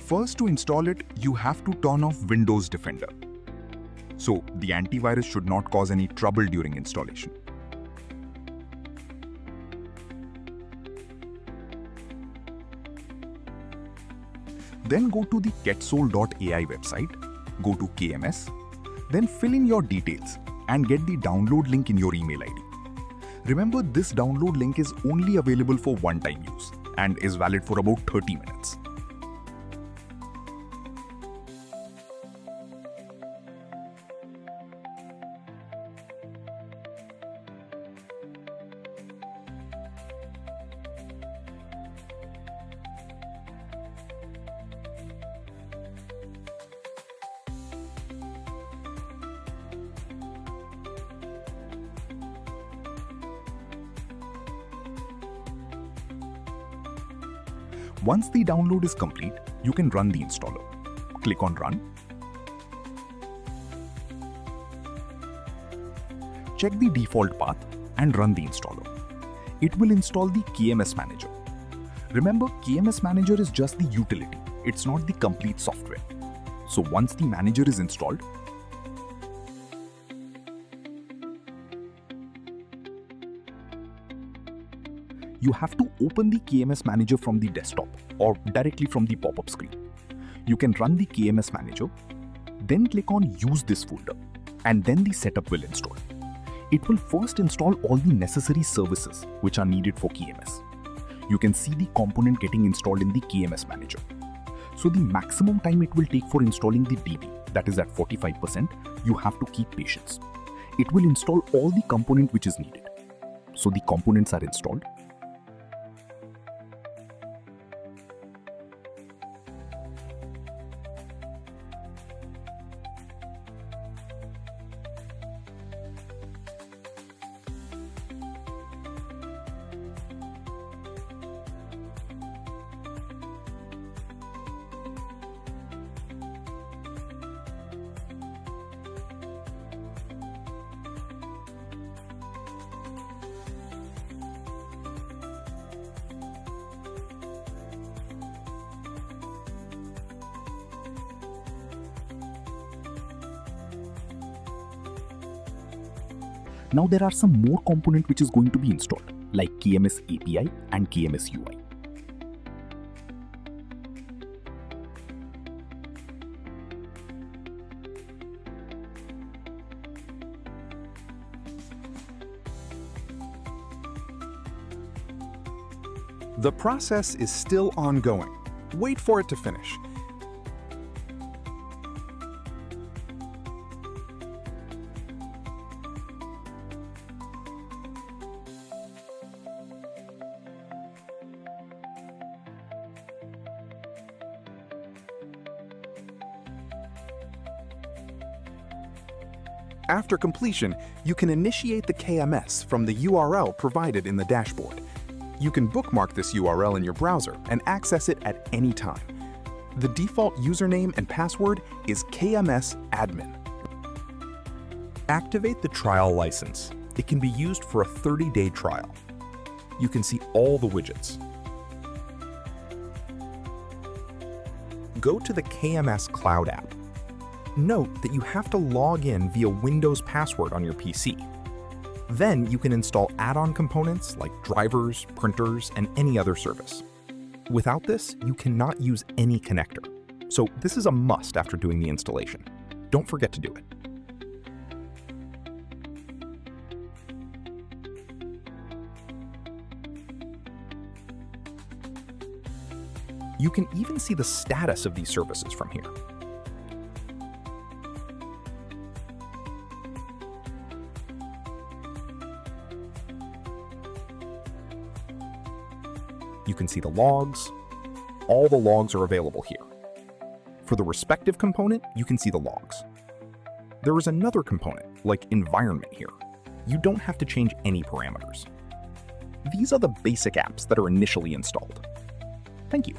First, to install it, you have to turn off Windows Defender. So the antivirus should not cause any trouble during installation. Then go to the ketsol.ai website, go to KMS, then fill in your details and get the download link in your email ID. Remember, this download link is only available for one-time use and is valid for about 30 minutes. Once the download is complete, you can run the installer. Click on Run. Check the default path and run the installer. It will install the KMS Manager. Remember, KMS Manager is just the utility. It's not the complete software. So once the manager is installed, you have to open the KMS Manager from the desktop or directly from the pop-up screen. You can run the KMS Manager, then click on Use this folder, and then the setup will install. It will first install all the necessary services which are needed for KMS. You can see the component getting installed in the KMS Manager. So the maximum time it will take for installing the DB, that is at 45%, you have to keep patience. It will install all the component which is needed. So the components are installed. Now there are some more components which is going to be installed, like KMS API and KMS UI. The process is still ongoing. Wait for it to finish. After completion, you can initiate the KMS from the URL provided in the dashboard. You can bookmark this URL in your browser and access it at any time. The default username and password is kmsadmin. Activate the trial license. It can be used for a 30-day trial. You can see all the widgets. Go to the KMS Cloud app. Note that you have to log in via Windows password on your PC. Then you can install add-on components like drivers, printers, and any other service. Without this, you cannot use any connector. So this is a must after doing the installation. Don't forget to do it. You can even see the status of these services from here. You can see the logs. All the logs are available here. For the respective component, you can see the logs. There is another component, like environment here. You don't have to change any parameters. These are the basic apps that are initially installed. Thank you.